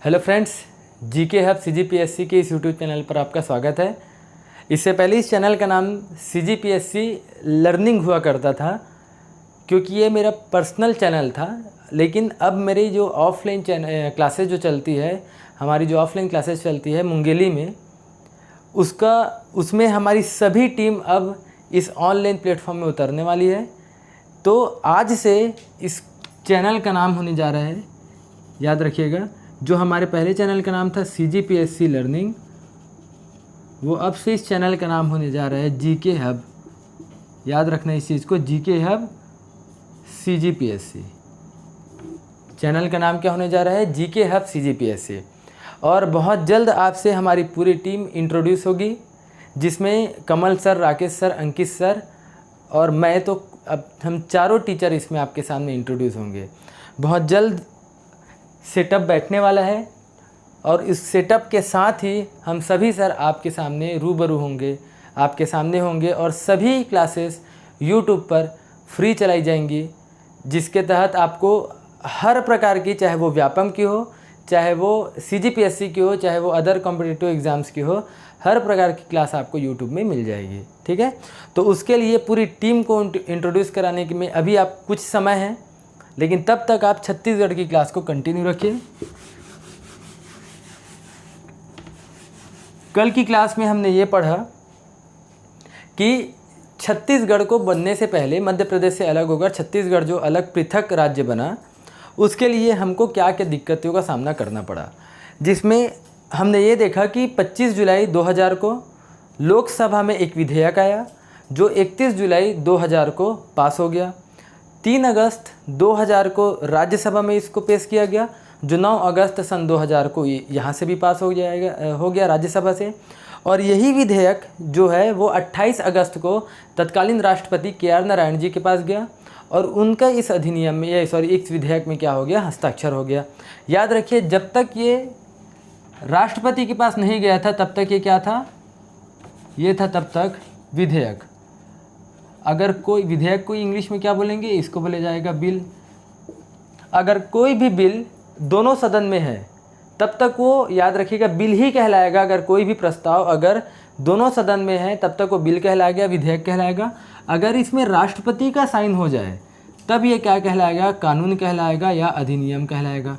Hello friends, GK hub CGPSC के इस YouTube channel पर आपका स्वागत है। इससे पहले इस चैनल का नाम सीजीपीएससी लर्निंग हुआ करता था, क्योंकि ये मेरा पर्सनल चैनल था। लेकिन अब मेरी जो ऑफलाइन क्लासेस जो चलती है, हमारी जो ऑफलाइन क्लासेस चलती है मुंगेली में, उसमें हमारी सभी टीम अब इस ऑनलाइन प्लेटफॉर्म में उतरने वाली है। तो आज से इस चैनल का नाम होने जा रहा है, याद रखिएगा, जो हमारे पहले चैनल का नाम था सीजीपीएससी लर्निंग, वो अब से इस चैनल का नाम होने जा रहा है जीके हब। याद रखना इस चीज़ को, जीके हब सीजीपीएससी। चैनल का नाम क्या होने जा रहा है? GK hub CGPSC. और बहुत जल्द आपसे हमारी पूरी टीम इंट्रोड्यूस होगी, जिसमें कमल सर, राकेश सर, अंकित सर और मैं, तो अब हम चारों टीचर इसमें आपके सामने इंट्रोड्यूस होंगे। बहुत जल्द सेटअप बैठने वाला है और इस सेटअप के साथ ही हम सभी सर आपके सामने रूबरू होंगे, आपके सामने होंगे और सभी क्लासेस यूट्यूब पर फ्री चलाई जाएंगी, जिसके तहत आपको हर प्रकार की, चाहे वो व्यापम की हो, चाहे वो सीजीपीएससी की हो, चाहे वो अदर कॉम्पिटिटिव एग्ज़ाम्स की हो, हर प्रकार की क्लास आपको यूट्यूब में मिल जाएगी। ठीक है, तो उसके लिए पूरी टीम को इंट्रोड्यूस कराने के में अभी आप कुछ समय है, लेकिन तब तक आप छत्तीसगढ़ की क्लास को कंटिन्यू रखिए। कल की क्लास में हमने ये पढ़ा कि छत्तीसगढ़ को बनने से पहले मध्य प्रदेश से अलग होकर छत्तीसगढ़ जो अलग पृथक राज्य बना, उसके लिए हमको क्या क्या दिक्कतों का सामना करना पड़ा। जिसमें हमने ये देखा कि 25 जुलाई 2000 को लोकसभा में एक विधेयक आया, जो 31 जुलाई 2000 को पास हो गया। 3 अगस्त 2000 को राज्यसभा में इसको पेश किया गया, जो 9 अगस्त सन 2000 को यहाँ से भी पास हो गया राज्यसभा से। और यही विधेयक जो है वो 28 अगस्त को तत्कालीन राष्ट्रपति KR नारायण जी के पास गया और उनका इस अधिनियम में इस विधेयक में क्या हो गया? हस्ताक्षर हो गया। याद रखिए, जब तक ये राष्ट्रपति के पास नहीं गया था तब तक ये क्या था? ये था तब तक विधेयक। अगर कोई विधेयक को इंग्लिश में क्या बोलेंगे? इसको बोले जाएगा बिल। अगर कोई भी बिल दोनों सदन में है तब तक वो, याद रखिएगा, बिल ही कहलाएगा। अगर कोई भी प्रस्ताव अगर दोनों सदन में है तब तक वो बिल कहलाएगा, विधेयक कहलाएगा। अगर इसमें राष्ट्रपति का साइन हो जाए तब ये क्या कहलाएगा? कानून कहलाएगा या अधिनियम कहलाएगा।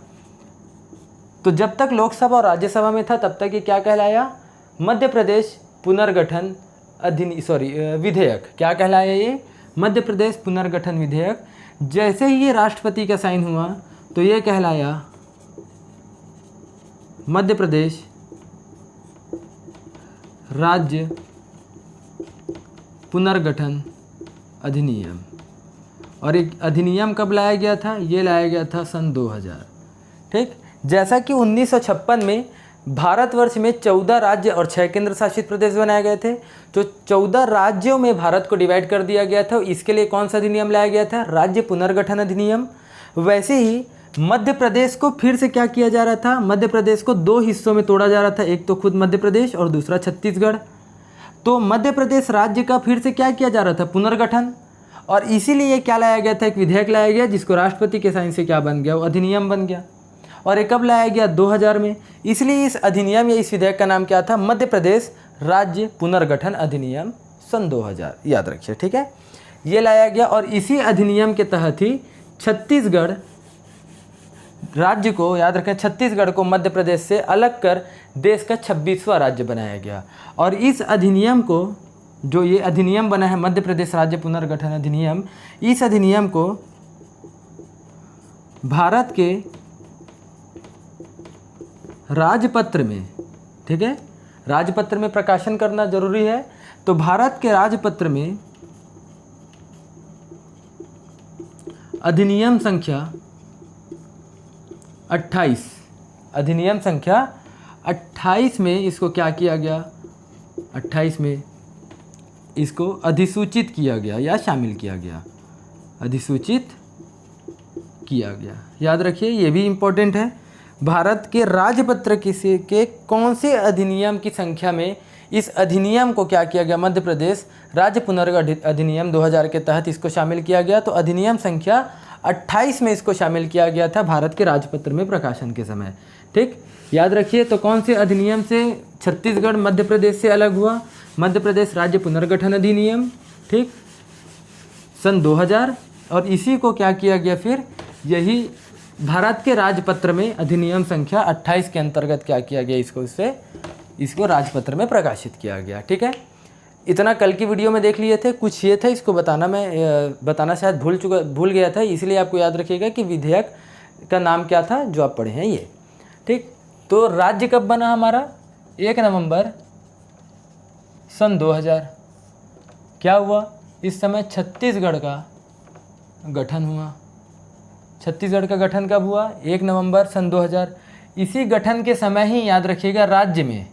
तो जब तक लोकसभा और राज्यसभा में था तब तक ये क्या कहलाया? मध्य प्रदेश पुनर्गठन विधेयक। क्या कहलाया ये? मध्य प्रदेश पुनर्गठन विधेयक। जैसे ही ये राष्ट्रपति का साइन हुआ तो ये कहलाया मध्य प्रदेश राज्य पुनर्गठन अधिनियम। और एक अधिनियम कब लाया गया था? ये लाया गया था सन 2000। ठीक, जैसा कि 1956 में भारतवर्ष में 14 राज्य और 6 केंद्र शासित प्रदेश बनाए गए थे, तो 14 राज्यों में भारत को डिवाइड कर दिया गया था। इसके लिए कौन सा अधिनियम लाया गया था? राज्य पुनर्गठन अधिनियम। वैसे ही मध्य प्रदेश को फिर से क्या किया जा रहा था? मध्य प्रदेश को 2 हिस्सों में तोड़ा जा रहा था, एक तो खुद मध्य प्रदेश और दूसरा छत्तीसगढ़। तो मध्य प्रदेश राज्य का फिर से क्या किया जा रहा था? पुनर्गठन। और इसीलिए क्या लाया गया था? एक विधेयक लाया गया, जिसको राष्ट्रपति के साइन से क्या बन गया? वो अधिनियम बन गया। और ये कब लाया गया? 2000 में। इसलिए इस अधिनियम या इस विधेयक का नाम क्या था? मध्य प्रदेश राज्य पुनर्गठन अधिनियम सन 2000। याद रखिए, ठीक है, ये लाया गया। और इसी अधिनियम के तहत ही छत्तीसगढ़ राज्य को, याद रखें, छत्तीसगढ़ को मध्य प्रदेश से अलग कर देश का 26वां राज्य बनाया गया। और इस अधिनियम को, जो ये अधिनियम बना है मध्य प्रदेश राज्य पुनर्गठन अधिनियम, इस अधिनियम को भारत के राजपत्र में, ठीक है, राजपत्र में प्रकाशन करना जरूरी है। तो भारत के राजपत्र में अधिनियम संख्या 28, अधिनियम संख्या 28 में इसको क्या किया गया? 28 में इसको अधिसूचित किया गया या शामिल किया गया, अधिसूचित किया गया। याद रखिए, ये भी इम्पोर्टेंट है। भारत के राजपत्र के कौन से अधिनियम की संख्या में इस अधिनियम को क्या किया गया? मध्य प्रदेश राज्य पुनर्गठन अधिनियम 2000 के तहत इसको शामिल किया गया। तो अधिनियम संख्या 28 में इसको शामिल किया गया था भारत के राजपत्र में प्रकाशन के समय। ठीक, याद रखिए। तो कौन से अधिनियम से छत्तीसगढ़ मध्य प्रदेश से अलग हुआ? मध्य प्रदेश राज्य पुनर्गठन अधिनियम, ठीक, सन 2000। और इसी को क्या किया गया फिर, यही भारत के राजपत्र में अधिनियम संख्या 28 के अंतर्गत क्या किया गया, इसको राजपत्र में प्रकाशित किया गया। ठीक है, इतना कल की वीडियो में देख लिए थे। कुछ ये था, इसको बताना शायद भूल गया था, इसलिए आपको याद रखिएगा कि विधेयक का नाम क्या था जो आप पढ़े हैं ये। ठीक, तो राज्य कब बना हमारा? 1 नवंबर सन 2000। क्या हुआ? इस समय छत्तीसगढ़ का गठन हुआ। छत्तीसगढ़ का गठन कब हुआ? 1 नवंबर सन 2000। इसी गठन के समय ही याद रखिएगा, राज्य में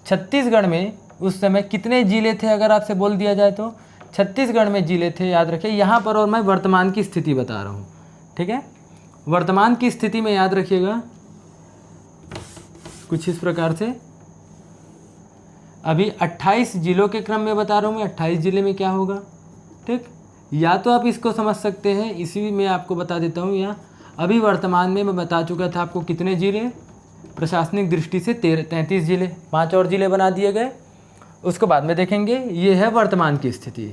छत्तीसगढ़ में उस समय कितने जिले थे अगर आपसे बोल दिया जाए तो? छत्तीसगढ़ में जिले थे, याद रखिए यहाँ पर। और मैं वर्तमान की स्थिति बता रहा हूँ। ठीक है, वर्तमान की स्थिति में याद रखिएगा कुछ इस प्रकार से। अभी 28 जिलों के क्रम में बता रहा हूँ मैं, 28 जिले में क्या होगा। ठीक, या तो आप इसको समझ सकते हैं, इसी में आपको बता देता हूँ। या अभी वर्तमान में मैं बता चुका था आपको कितने जिले, प्रशासनिक दृष्टि से 33 जिले, 5 और जिले बना दिए गए, उसको बाद में देखेंगे। ये है वर्तमान की स्थिति।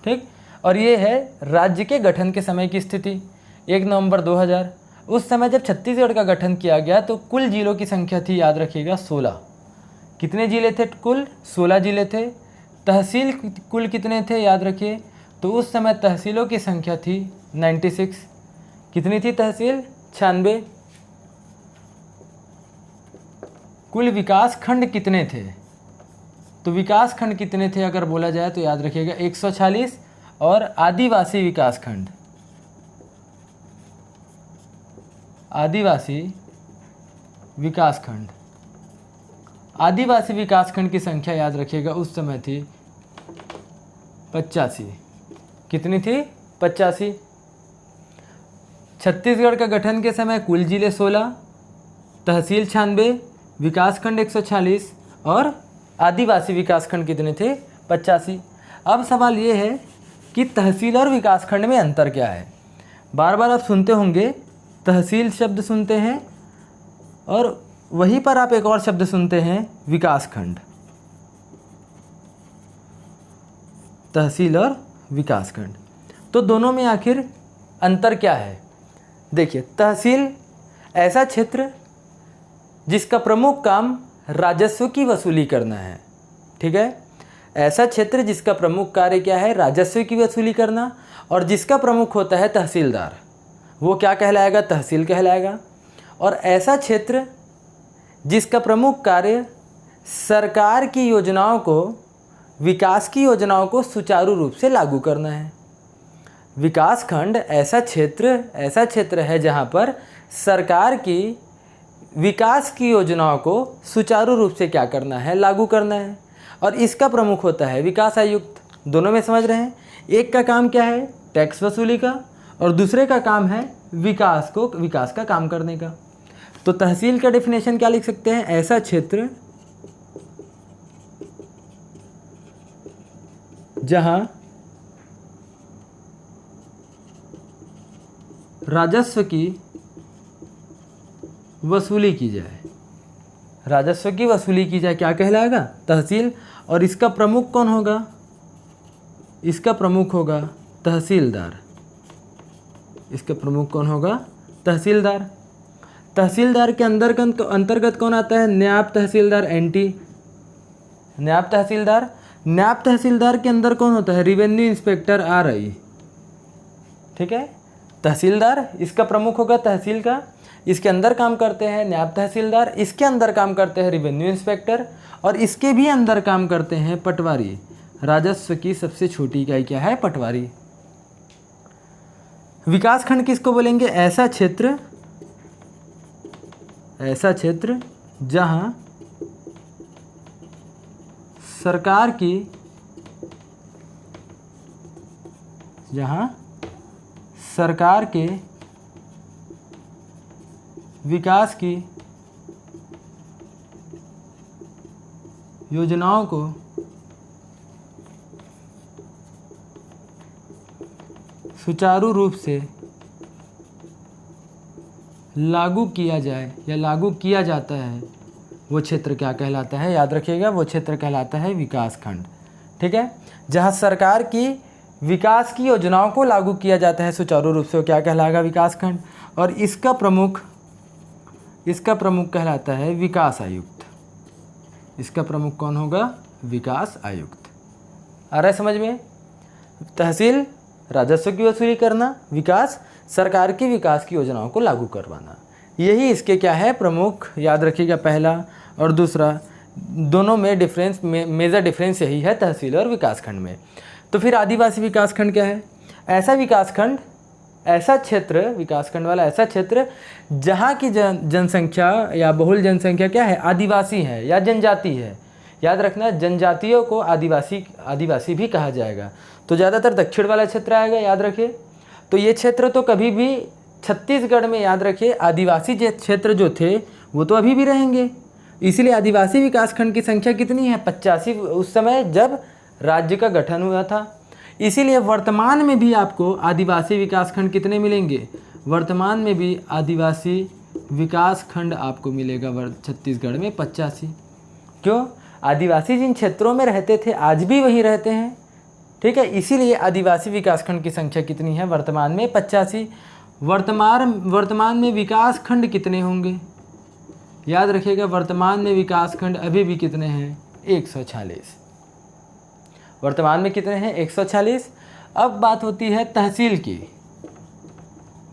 ठीक, और ये है राज्य के गठन के समय की स्थिति, 1 नवंबर 2000। उस समय जब छत्तीसगढ़ का गठन किया गया तो कुल जिलों की संख्या थी, याद रखिएगा, 16। कितने जिले थे? कुल 16 जिले थे। तहसील कुल कितने थे? याद रखिए, तो उस समय तहसीलों की संख्या थी 96। कितनी थी तहसील? 96। कुल विकास खंड कितने थे? तो विकास खंड कितने थे अगर बोला जाए तो याद रखिएगा 146। और आदिवासी विकास खंड, आदिवासी विकास खंड, आदिवासी विकास खंड की संख्या याद रखिएगा उस समय थी 85। कितनी थी? 85। छत्तीसगढ़ का गठन के समय कुल जिले 16, तहसील 96, विकास खंड 146 और आदिवासी विकास खंड कितने थे? 85। अब सवाल ये है कि तहसील और विकास खंड में अंतर क्या है? बार बार आप सुनते होंगे, तहसील शब्द सुनते हैं और वहीं पर आप एक और शब्द सुनते हैं, विकास खंड। तहसील और विकास खंड, तो दोनों में आखिर अंतर क्या है? देखिए, तहसील ऐसा क्षेत्र जिसका प्रमुख काम राजस्व की वसूली करना है। ठीक है, ऐसा क्षेत्र जिसका प्रमुख कार्य क्या है? राजस्व की वसूली करना। और जिसका प्रमुख होता है तहसीलदार, वो क्या कहलाएगा? तहसील कहलाएगा। और ऐसा क्षेत्र जिसका प्रमुख कार्य सरकार की योजनाओं को, विकास की योजनाओं को सुचारू रूप से लागू करना है। विकास खंड ऐसा क्षेत्र है जहाँ पर सरकार की विकास की योजनाओं को सुचारू रूप से क्या करना है? लागू करना है। और इसका प्रमुख होता है विकास आयुक्त। दोनों में समझ रहे हैं, एक का काम क्या है? टैक्स वसूली का, और दूसरे का काम है विकास का काम करने का। तो तहसील का डेफिनेशन क्या लिख सकते हैं? ऐसा क्षेत्र जहां राजस्व की वसूली की जाए, राजस्व की वसूली की जाए, क्या कहलाएगा? तहसील। और इसका प्रमुख कौन होगा? इसका प्रमुख होगा तहसीलदार। इसका प्रमुख कौन होगा? तहसीलदार। तहसीलदार के अंतर्गत कौन आता है? नायब तहसीलदार, एनटी। नायब तहसीलदार, नायब तहसीलदार के अंदर कौन होता है? Revenue inspector, RI. ठीक है, तहसीलदार इसका प्रमुख होगा तहसील का, इसके अंदर काम करते हैं नायब तहसीलदार, इसके अंदर काम करते हैं रेवेन्यू इंस्पेक्टर, और इसके भी अंदर काम करते हैं पटवारी। राजस्व की सबसे छोटी इकाई क्या है? पटवारी। विकास खंड किसको बोलेंगे? ऐसा क्षेत्र जहां सरकार के विकास की योजनाओं को सुचारू रूप से लागू किया जाए या लागू किया जाता है वो क्षेत्र क्या कहलाता है? याद रखिएगा, वो क्षेत्र कहलाता है विकास खंड। ठीक है, जहाँ सरकार की विकास की योजनाओं को लागू किया जाता है सुचारू रूप से, वो क्या कहलाएगा? विकास खंड। और इसका प्रमुख कहलाता है विकास आयुक्त। इसका प्रमुख कौन होगा? विकास आयुक्त। आ रहा है समझ में? तहसील राजस्व की वसूली करना, विकास सरकार की विकास की योजनाओं को लागू करवाना, यही इसके क्या है? प्रमुख। याद रखिएगा, पहला और दूसरा दोनों में डिफरेंस, मेजर डिफरेंस यही है तहसील और विकास खंड में। तो फिर आदिवासी विकास खंड क्या है? ऐसा विकास खंड, ऐसा क्षेत्र, विकास खंड वाला ऐसा क्षेत्र जहाँ की जनसंख्या या बहुल जनसंख्या क्या है? आदिवासी है या जनजाति है। याद रखना, जनजातियों को आदिवासी भी कहा जाएगा। तो ज़्यादातर दक्षिण वाला क्षेत्र आएगा, याद रखिए। तो ये क्षेत्र तो कभी भी छत्तीसगढ़ में, याद रखिए, आदिवासी क्षेत्र जो थे वो तो अभी भी रहेंगे। इसीलिए आदिवासी विकास खंड की संख्या कितनी है? 85 उस समय जब राज्य का गठन हुआ था। इसीलिए वर्तमान में भी आपको आदिवासी विकास खंड कितने मिलेंगे? वर्तमान में भी आदिवासी विकास खंड आपको मिलेगा छत्तीसगढ़ में 85। क्यों? आदिवासी जिन क्षेत्रों में रहते थे आज भी वहीं रहते हैं। ठीक है, इसीलिए आदिवासी विकासखंड की संख्या कितनी है? वर्तमान में 85। वर्तमान में विकास खंड कितने होंगे? याद रखिएगा, वर्तमान में विकास खंड अभी भी कितने हैं? 146। वर्तमान में कितने हैं? 146। अब बात होती है तहसील की।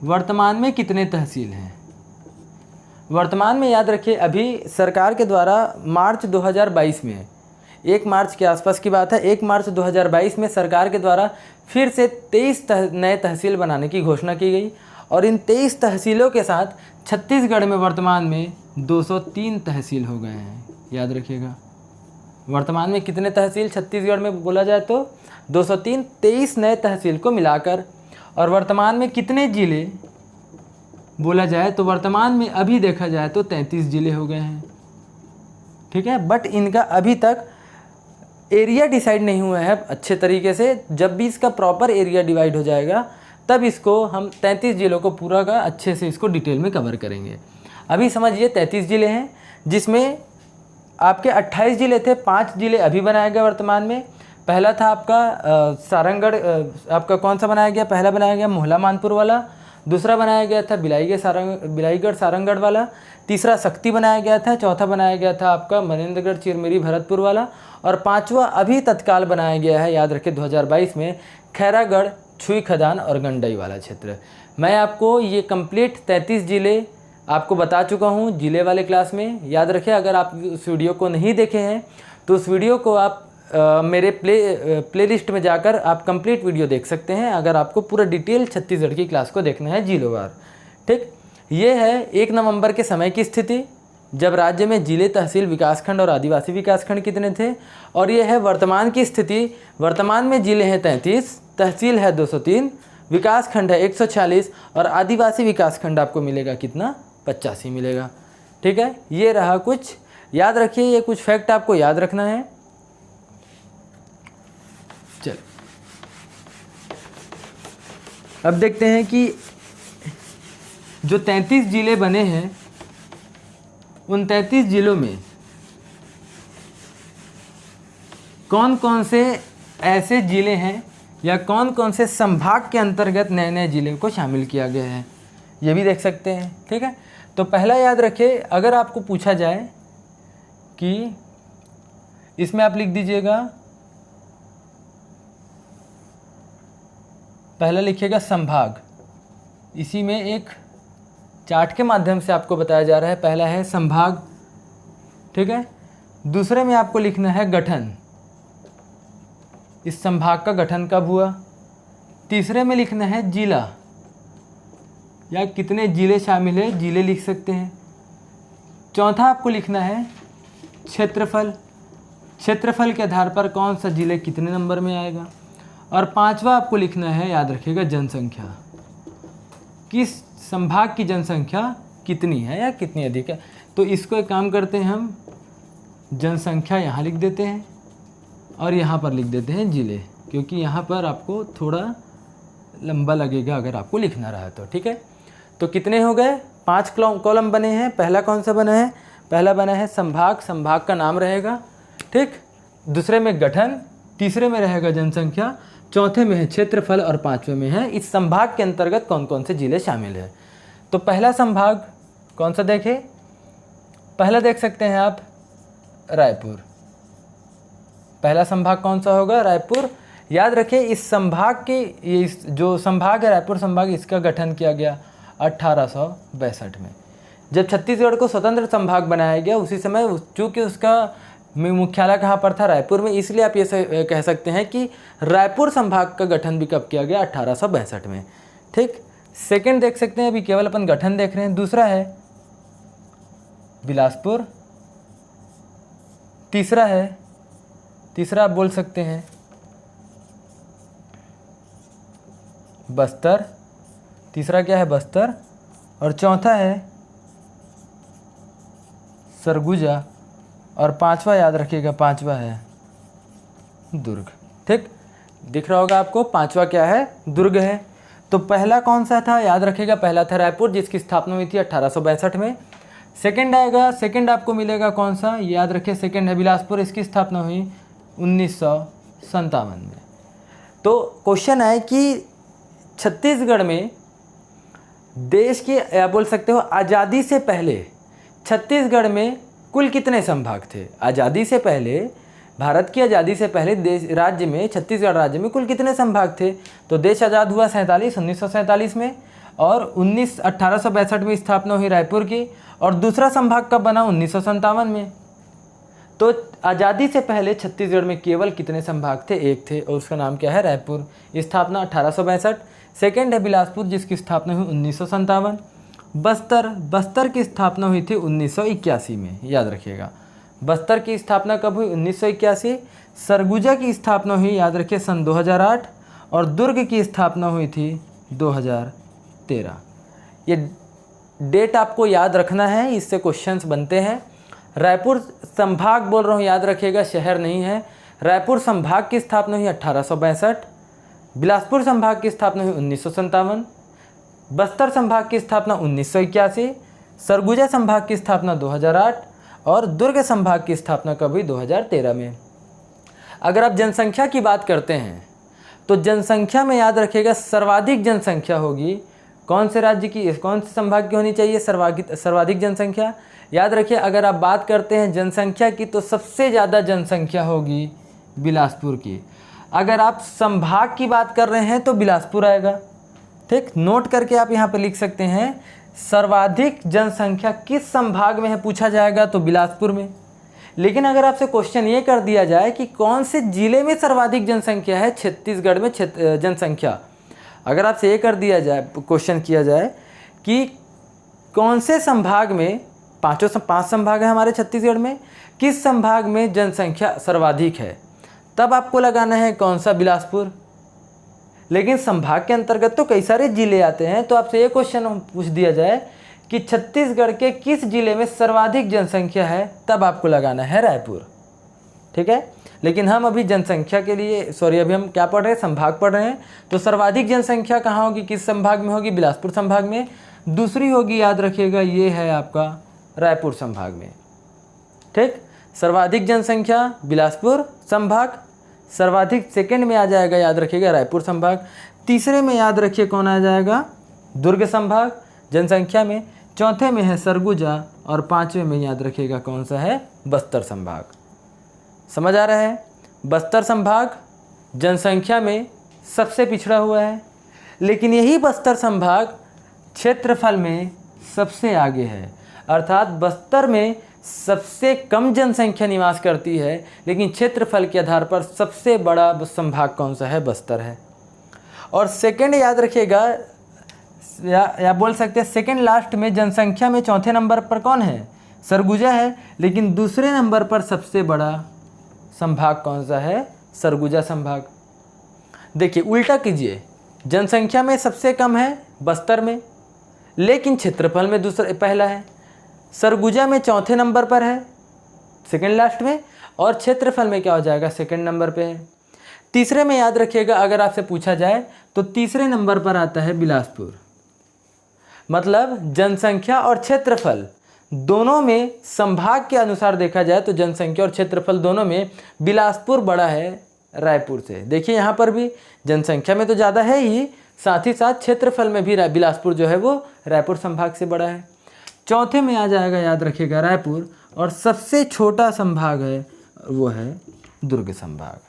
वर्तमान में कितने तहसील हैं? वर्तमान में याद रखिए, अभी सरकार के द्वारा मार्च 2022 में, 1 मार्च के आसपास की बात है, 1 मार्च 2022 में सरकार के द्वारा फिर से 23 नए तहसील बनाने की घोषणा की गई। और इन 23 तहसीलों के साथ छत्तीसगढ़ में वर्तमान में 203 तहसील हो गए हैं। याद रखिएगा, वर्तमान में कितने तहसील छत्तीसगढ़ में बोला जाए तो 203, 23 नए तहसील को मिलाकर। और वर्तमान में कितने ज़िले बोला जाए तो वर्तमान में अभी देखा जाए तो 33 ज़िले हो गए हैं। ठीक है, बट इनका अभी तक एरिया डिसाइड नहीं हुआ है अच्छे तरीके से। जब भी इसका प्रॉपर एरिया डिवाइड हो जाएगा तब इसको हम 33 ज़िलों को पूरा का अच्छे से इसको डिटेल में कवर करेंगे। अभी समझिए 33 ज़िले हैं, जिसमें आपके 28 ज़िले थे, 5 ज़िले अभी बनाए गए वर्तमान में। पहला था आपका सारंगढ़, आपका कौन सा बनाया गया? पहला बनाया गया मोहला मानपुर वाला, दूसरा बनाया गया था बिलाईगढ़ सारंगढ़ वाला, तीसरा शक्ति बनाया गया था, चौथा बनाया गया था आपका मनेन्द्रगढ़ चिरमिरी भरतपुर वाला, और पांचवा अभी तत्काल बनाया गया है, याद रखें 2022 में, खैरागढ़, छुई खदान और गंडई वाला क्षेत्र। मैं आपको ये कंप्लीट 33 ज़िले आपको बता चुका हूँ ज़िले वाले क्लास में। याद रखें, अगर आप उस वीडियो को नहीं देखे हैं तो उस वीडियो को आप मेरे प्लेलिस्ट में जाकर आप कंप्लीट वीडियो देख सकते हैं, अगर आपको पूरा डिटेल छत्तीसगढ़ की क्लास को देखना है जिलोवार। ठीक, ये है 1 नवंबर के समय की स्थिति, जब राज्य में जिले, तहसील, विकासखंड और आदिवासी विकासखंड कितने थे। और ये है वर्तमान की स्थिति। वर्तमान में जिले हैं 33, तहसील है 203, विकासखंड है 146 और आदिवासी विकासखंड आपको मिलेगा कितना? 85 मिलेगा। ठीक है, ये रहा कुछ। याद रखिए, ये कुछ फैक्ट आपको याद रखना है। चल अब देखते हैं कि जो 33 ज़िले बने हैं उन 33 ज़िलों में कौन कौन से ऐसे ज़िले हैं या कौन कौन से संभाग के अंतर्गत नए नए ज़िले को शामिल किया गया है, ये भी देख सकते हैं। ठीक है, तो पहला याद रखें, अगर आपको पूछा जाए कि इसमें आप लिख दीजिएगा, पहला लिखिएगा संभाग। इसी में एक चार्ट के माध्यम से आपको बताया जा रहा है। पहला है संभाग, ठीक है। दूसरे में आपको लिखना है गठन, इस संभाग का गठन कब हुआ। तीसरे में लिखना है जिला, या कितने जिले शामिल है, जिले लिख सकते हैं। चौथा आपको लिखना है क्षेत्रफल, क्षेत्रफल के आधार पर कौन सा जिले कितने नंबर में आएगा। और पांचवा आपको लिखना है, याद रखिएगा, जनसंख्या, किस संभाग की जनसंख्या कितनी है या कितनी अधिक है। तो इसको एक काम करते हैं, हम जनसंख्या यहाँ लिख देते हैं और यहाँ पर लिख देते हैं जिले, क्योंकि यहाँ पर आपको थोड़ा लंबा लगेगा अगर आपको लिखना रहा तो, ठीक है। तो कितने हो गए, 5 कॉलम बने हैं। पहला कौन सा बना है, पहला बना है संभाग, संभाग का नाम रहेगा, ठीक। दूसरे में गठन, तीसरे में रहेगा जनसंख्या, चौथे में है क्षेत्रफल और पांचवें में है इस संभाग के अंतर्गत कौन कौन से जिले शामिल है। तो पहला संभाग कौन सा देखें, पहला देख सकते हैं आप रायपुर। पहला संभाग कौन सा होगा, रायपुर। याद रखें इस संभाग के, ये जो संभाग है रायपुर संभाग, इसका गठन किया गया 1862 में, जब छत्तीसगढ़ को स्वतंत्र संभाग बनाया गया। उसी समय चूँकि उसका मुख्यालय कहाँ पर था, रायपुर में, इसलिए आप ये कह सकते हैं कि रायपुर संभाग का गठन भी कब किया गया, 1862 में, ठीक। सेकंड देख सकते हैं, अभी केवल अपन गठन देख रहे हैं। दूसरा है बिलासपुर, तीसरा आप बोल सकते हैं बस्तर, तीसरा क्या है, बस्तर, और चौथा है सरगुजा, और पांचवा याद रखिएगा, पांचवा है दुर्ग, ठीक। दिख रहा होगा आपको, पांचवा क्या है, दुर्ग है। तो पहला कौन सा था, याद रखिएगा, पहला था रायपुर जिसकी स्थापना हुई थी 1862 में। सेकंड आएगा, सेकंड आपको मिलेगा कौन सा, याद रखिए, सेकंड है बिलासपुर, इसकी स्थापना हुई 1957 में। तो क्वेश्चन है कि छत्तीसगढ़ में देश के, या बोल सकते हो आज़ादी से पहले छत्तीसगढ़ में कुल कितने संभाग थे। आज़ादी से पहले, भारत की आज़ादी से पहले देश राज्य में, छत्तीसगढ़ राज्य में कुल कितने संभाग थे। तो देश आज़ाद हुआ 1947 में, और 1862 में स्थापना हुई रायपुर की, और दूसरा संभाग कब बना, 1957 में। तो आज़ादी से पहले छत्तीसगढ़ में केवल कितने संभाग थे, एक थे, और उसका नाम क्या है, रायपुर। स्थापना 1862। सेकेंड है बिलासपुर जिसकी स्थापना हुई 1957। बस्तर की स्थापना हुई थी 1981 में, याद रखिएगा, बस्तर की स्थापना कब हुई, 1981। सरगुजा की स्थापना हुई, याद रखिए, सन 2008, और दुर्ग की स्थापना हुई थी 2013। ये डेट आपको याद रखना है, इससे क्वेश्चंस बनते हैं। रायपुर संभाग बोल रहा हूँ, याद रखिएगा, शहर नहीं है। रायपुर संभाग की स्थापना हुई 1862, बिलासपुर संभाग की स्थापना हुई 1957, बस्तर संभाग की स्थापना 1981, सरगुजा संभाग की स्थापना 2008, और दुर्ग संभाग की स्थापना कब हुई, 2013 में। अगर आप जनसंख्या की बात करते हैं तो जनसंख्या में याद रखिएगा सर्वाधिक जनसंख्या होगी कौन से राज्य की, कौन से संभाग की होनी चाहिए, सर्वाधिक जनसंख्या। याद रखिए, अगर आप बात करते हैं जनसंख्या की तो सबसे ज़्यादा जनसंख्या होगी बिलासपुर की। अगर आप संभाग की बात कर रहे हैं तो बिलासपुर आएगा, ठीक। नोट करके आप यहाँ पर लिख सकते हैं, सर्वाधिक जनसंख्या किस संभाग में है पूछा जाएगा तो बिलासपुर में। लेकिन अगर आपसे क्वेश्चन ये कर दिया जाए कि कौन से जिले में सर्वाधिक जनसंख्या है छत्तीसगढ़ में जनसंख्या, अगर आपसे ये कर दिया जाए, क्वेश्चन किया जाए कि कौन से संभाग में, 5 संभाग है हमारे छत्तीसगढ़ में, किस संभाग में जनसंख्या सर्वाधिक है, तब आपको लगाना है कौन सा, बिलासपुर। लेकिन संभाग के अंतर्गत तो कई सारे जिले आते हैं, तो आपसे ये क्वेश्चन पूछ दिया जाए कि छत्तीसगढ़ के किस जिले में सर्वाधिक जनसंख्या है, तब आपको लगाना है रायपुर, ठीक है। लेकिन हम अभी जनसंख्या के लिए, अभी हम क्या पढ़ रहे हैं, संभाग पढ़ रहे हैं। तो सर्वाधिक जनसंख्या कहाँ होगी, किस संभाग में होगी, बिलासपुर संभाग में। दूसरी होगी, याद रखिएगा, ये है आपका रायपुर संभाग में, ठीक। सर्वाधिक जनसंख्या बिलासपुर संभाग, सर्वाधिक सेकंड में आ जाएगा, याद रखिएगा, रायपुर संभाग। तीसरे में याद रखिए कौन आ जाएगा, दुर्ग संभाग जनसंख्या में। चौथे में है सरगुजा, और पांचवें में याद रखिएगा कौन सा है, बस्तर संभाग। समझ आ रहा है, बस्तर संभाग जनसंख्या में सबसे पिछड़ा हुआ है, लेकिन यही बस्तर संभाग क्षेत्रफल में सबसे आगे है। अर्थात बस्तर में सबसे कम जनसंख्या निवास करती है, लेकिन क्षेत्रफल के आधार पर सबसे बड़ा संभाग कौन सा है, बस्तर है। और सेकंड याद रखिएगा, या बोल सकते हैं सेकंड लास्ट में जनसंख्या में चौथे नंबर पर कौन है, सरगुजा है। लेकिन दूसरे नंबर पर सबसे बड़ा संभाग कौन सा है, सरगुजा संभाग। देखिए उल्टा कीजिए, जनसंख्या में सबसे कम है बस्तर में, लेकिन क्षेत्रफल में पहला है। सरगुजा में चौथे नंबर पर है, सेकंड लास्ट में, और क्षेत्रफल में क्या हो जाएगा, सेकंड नंबर पे है। तीसरे में याद रखिएगा, अगर आपसे पूछा जाए तो तीसरे नंबर पर आता है बिलासपुर। मतलब जनसंख्या और क्षेत्रफल दोनों में, संभाग के अनुसार देखा जाए तो जनसंख्या और क्षेत्रफल दोनों में बिलासपुर बड़ा है रायपुर से। देखिए यहाँ पर भी जनसंख्या में तो ज़्यादा है ही, साथ ही साथ क्षेत्रफल में भी बिलासपुर जो है वो रायपुर संभाग से बड़ा है। चौथे में आ जाएगा, याद रखिएगा, रायपुर, और सबसे छोटा संभाग है वो है दुर्ग संभाग।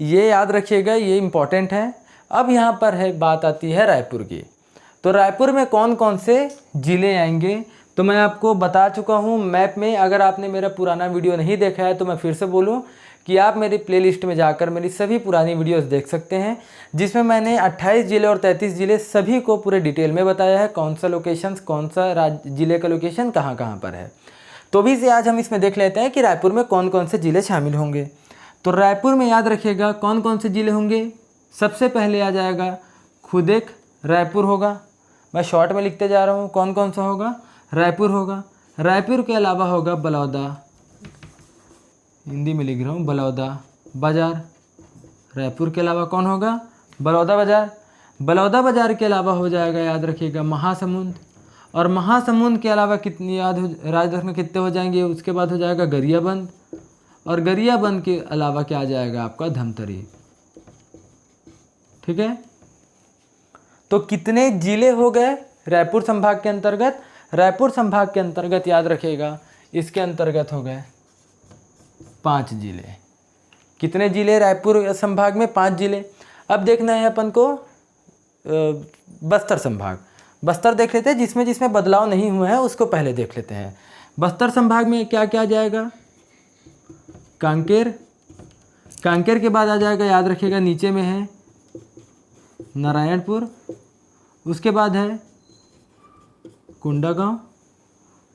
ये याद रखिएगा, ये इम्पॉर्टेंट है। अब यहाँ पर है, बात आती है रायपुर की। तो रायपुर में कौन कौन से ज़िले आएंगे तो मैं आपको बता चुका हूँ मैप में। अगर आपने मेरा पुराना वीडियो नहीं देखा है तो मैं फिर से बोलूँ कि आप मेरी प्लेलिस्ट में जाकर मेरी सभी पुरानी वीडियोस देख सकते हैं, जिसमें मैंने 28 ज़िले और 33 ज़िले सभी को पूरे डिटेल में बताया है, कौन सा लोकेशंस, कौन सा ज़िले का लोकेशन कहाँ कहाँ पर है। तो भी से आज हम इसमें देख लेते हैं कि रायपुर में कौन कौन से ज़िले शामिल होंगे। तो रायपुर में याद रखिएगा कौन कौन से ज़िले होंगे। सबसे पहले आ जाएगा खुद एक रायपुर होगा, मैं शॉर्ट में लिखते जा रहा हूँ, कौन कौन सा होगा, रायपुर होगा। रायपुर के अलावा होगा बलौदा, हिंदी में लिख रहा हूँ बलौदा बाज़ार। रायपुर के अलावा कौन होगा, बलौदा बाज़ार। बलौदा बाज़ार के अलावा हो जाएगा, याद रखिएगा, महासमुंद। और महासमुंद के अलावा कितनी याद रखना कितने हो जाएंगे, उसके बाद हो जाएगा गरियाबंद। और गरियाबंद के अलावा क्या आ जाएगा आपका, धमतरी। ठीक है, तो कितने ज़िले हो गए रायपुर संभाग के अंतर्गत। रायपुर संभाग के अंतर्गत याद रखिएगा इसके अंतर्गत हो गए 5 ज़िले। कितने ज़िले रायपुर संभाग में, 5 ज़िले। अब देखना है अपन को बस्तर संभाग। बस्तर देख लेते हैं, जिसमें जिसमें बदलाव नहीं हुए हैं उसको पहले देख लेते हैं। बस्तर संभाग में क्या क्या आ जाएगा, कांकेर। कांकेर के बाद आ जाएगा, याद रखिएगा, नीचे में है नारायणपुर। उसके बाद है कोंडागांव।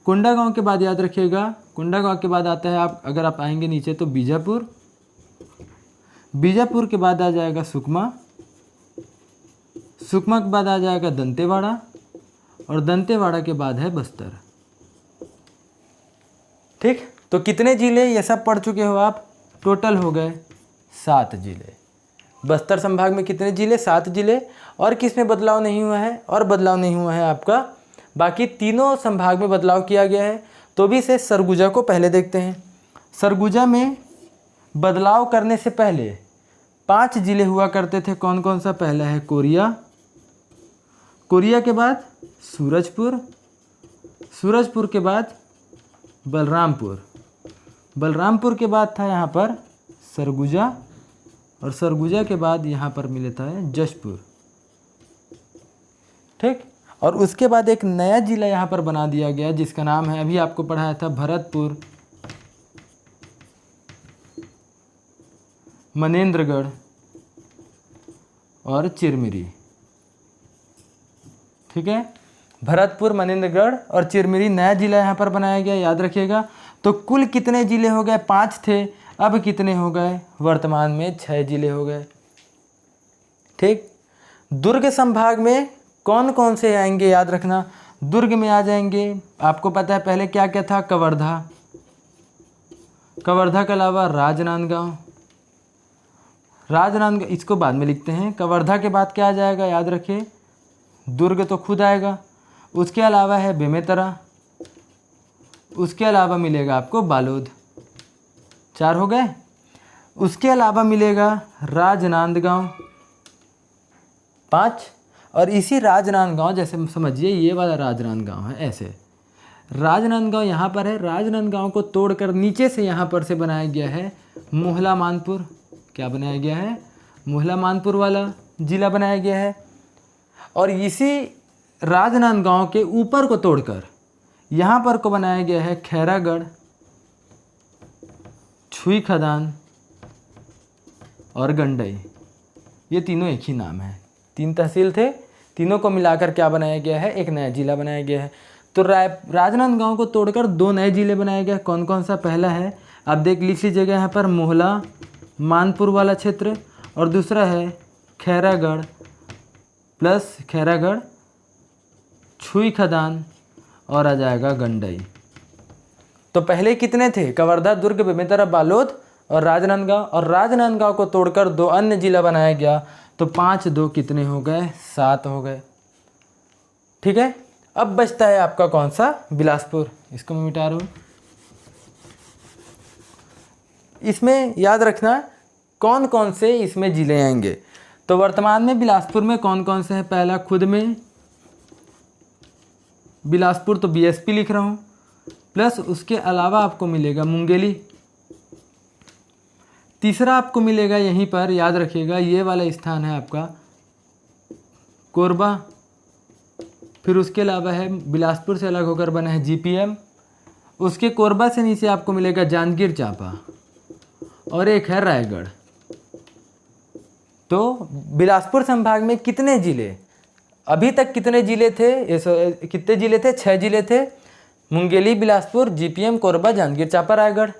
कोंडागांव के बाद याद रखिएगा, कोंडागांव के बाद आता है, आप अगर आप आएंगे नीचे तो बीजापुर। बीजापुर के बाद आ जाएगा सुकमा। सुकमा के बाद आ जाएगा दंतेवाड़ा। और दंतेवाड़ा के बाद है बस्तर। ठीक, तो कितने ज़िले ये सब पढ़ चुके हो आप, टोटल हो गए 7 ज़िले। बस्तर संभाग में कितने ज़िले, 7 ज़िले। और किस में बदलाव नहीं हुआ है, और बदलाव नहीं हुआ है आपका, बाकी तीनों संभाग में बदलाव किया गया है। तो भी से सरगुजा को पहले देखते हैं। सरगुजा में बदलाव करने से पहले 5 ज़िले हुआ करते थे, कौन कौन सा। पहला है कोरिया। कोरिया के बाद सूरजपुर। सूरजपुर के बाद बलरामपुर। बलरामपुर के बाद था यहाँ पर सरगुजा। और सरगुजा के बाद यहाँ पर मिलता है जशपुर। ठीक, और उसके बाद एक नया ज़िला यहाँ पर बना दिया गया जिसका नाम है, अभी आपको पढ़ाया था, भरतपुर, मनेंद्रगढ़ और चिरमिरी। ठीक है, भरतपुर, मनेंद्रगढ़ और चिरमिरी नया ज़िला यहाँ पर बनाया गया, याद रखिएगा। तो कुल कितने ज़िले हो गए, 5 थे, अब कितने हो गए, वर्तमान में 6 ज़िले हो गए। ठीक, दुर्ग संभाग में कौन कौन से आएंगे, याद रखना। दुर्ग में आ जाएंगे, आपको पता है पहले क्या क्या था, कवर्धा। कवर्धा के अलावा राजनांदगांव। राजनांदगांव इसको बाद में लिखते हैं। कवर्धा के बाद क्या आ जाएगा, याद रखिए, दुर्ग तो खुद आएगा। उसके अलावा है बेमेतरा। उसके अलावा मिलेगा आपको बालोद। 4 हो गए। उसके अलावा मिलेगा राजनांदगांव, 5। और इसी राजनांदगांव, जैसे समझिए ये वाला राजनांदगांव है, ऐसे राजनांदगांव यहाँ पर है। राजनांदगांव को तोड़कर नीचे से यहाँ पर से बनाया गया है मोहला मानपुर। क्या बनाया गया है, मोहला मानपुर वाला ज़िला बनाया गया है। और इसी राजनांदगांव के ऊपर को तोड़कर यहाँ पर को बनाया गया है खैरागढ़, छुई खदान और गंडई। ये तीनों एक ही नाम है, 3 तहसील थे, तीनों को मिलाकर क्या बनाया गया है, एक नया ज़िला बनाया गया है। तो राजनांदगांव को तोड़कर 2 नए ज़िले बनाए गए। कौन कौन सा, पहला है आप देख लिख लीजिएगा यहाँ पर मोहला मानपुर वाला क्षेत्र, और दूसरा है खैरागढ़ प्लस खैरागढ़, छुई खदान और आ जाएगा गंडई। तो पहले कितने थे, कवर्धा, दुर्ग, बेमेतरा, बालोद और राजनांदगांव, और राजनांदगांव को तोड़कर 2 अन्य जिला बनाया गया, तो 5 2 कितने हो गए, 7 हो गए। ठीक है, अब बचता है आपका कौन सा, बिलासपुर। इसको मैं मिटा रहा हूँ। इसमें याद रखना कौन कौन से इसमें जिले आएंगे। तो वर्तमान में बिलासपुर में कौन कौन से हैं, पहला खुद में बिलासपुर, तो बीएसपी लिख रहा हूँ, प्लस उसके अलावा आपको मिलेगा मुंगेली। तीसरा आपको मिलेगा यहीं पर, याद रखिएगा ये वाला स्थान है आपका कोरबा। फिर उसके अलावा है बिलासपुर से अलग होकर बना है जीपीएम। उसके कोरबा से नीचे आपको मिलेगा जांजगीर चांपा, और एक है रायगढ़। तो बिलासपुर संभाग में कितने जिले, अभी तक कितने जिले थे, कितने जिले थे, 6 जिले थे, मुंगेली, बिलासपुर, जीपीएम, कोरबा, जांजगीर चांपा, रायगढ़।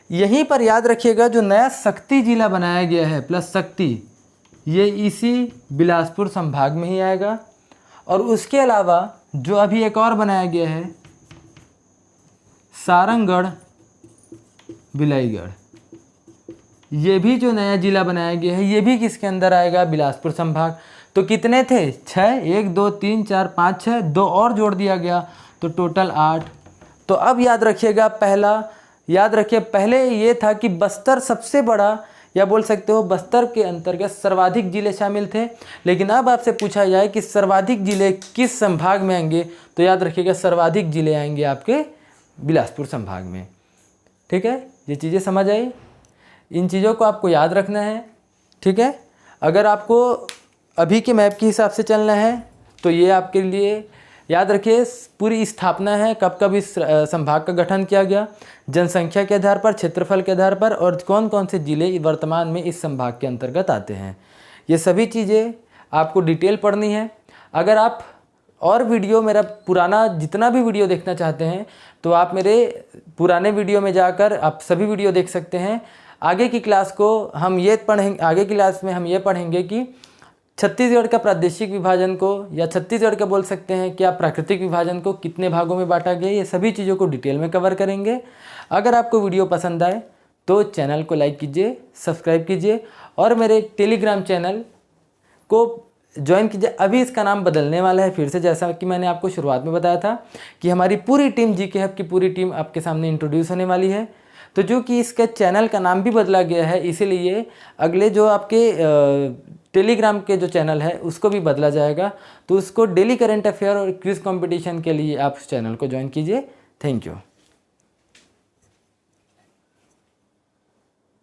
यहीं पर याद रखिएगा जो नया शक्ति जिला बनाया गया है प्लस शक्ति, ये इसी बिलासपुर संभाग में ही आएगा। और उसके अलावा जो अभी एक और बनाया गया है सारंगगढ़, बिलाईगढ़, ये भी जो नया जिला बनाया गया है ये भी किसके अंदर आएगा, बिलासपुर संभाग। तो कितने थे, 6, 1 2 3 4 5 6, 2 और जोड़ दिया गया तो टोटल 8। तो अब याद रखिएगा, याद रखिए पहले ये था कि बस्तर सबसे बड़ा, या बोल सकते हो बस्तर के अंतर्गत सर्वाधिक जिले शामिल थे। लेकिन अब आपसे पूछा जाए कि सर्वाधिक जिले किस संभाग में आएंगे, तो याद रखिएगा सर्वाधिक जिले आएंगे आपके बिलासपुर संभाग में। ठीक है, ये चीज़ें समझ आई, इन चीज़ों को आपको याद रखना है। ठीक है, अगर आपको अभी के मैप के हिसाब से चलना है तो ये आपके लिए याद रखिए पूरी स्थापना है, कब कब इस संभाग का गठन किया गया, जनसंख्या के आधार पर, क्षेत्रफल के आधार पर, और कौन कौन से जिले वर्तमान में इस संभाग के अंतर्गत आते हैं। ये सभी चीज़ें आपको डिटेल पढ़नी है। अगर आप और वीडियो, मेरा पुराना जितना भी वीडियो देखना चाहते हैं तो आप मेरे पुराने वीडियो में जाकर आप सभी वीडियो देख सकते हैं। आगे की क्लास को हम ये पढ़ेंगे, आगे की क्लास में हम ये पढ़ेंगे कि छत्तीसगढ़ का प्रादेशिक विभाजन को, या छत्तीसगढ़ का बोल सकते हैं कि आप प्राकृतिक विभाजन को कितने भागों में बांटा गया, ये सभी चीज़ों को डिटेल में कवर करेंगे। अगर आपको वीडियो पसंद आए तो चैनल को लाइक कीजिए, सब्सक्राइब कीजिए, और मेरे टेलीग्राम चैनल को ज्वाइन कीजिए। अभी इसका नाम बदलने वाला है फिर से, जैसा कि मैंने आपको शुरुआत में बताया था कि हमारी पूरी टीम जीके हब की पूरी टीम आपके सामने इंट्रोड्यूस होने वाली है। तो जो कि इसके चैनल का नाम भी बदला गया है, इसीलिए अगले जो आपके टेलीग्राम के जो चैनल है उसको भी बदला जाएगा। तो उसको डेली करंट अफेयर और क्विज कंपटीशन के लिए आप उस चैनल को ज्वाइन कीजिए। Thank you.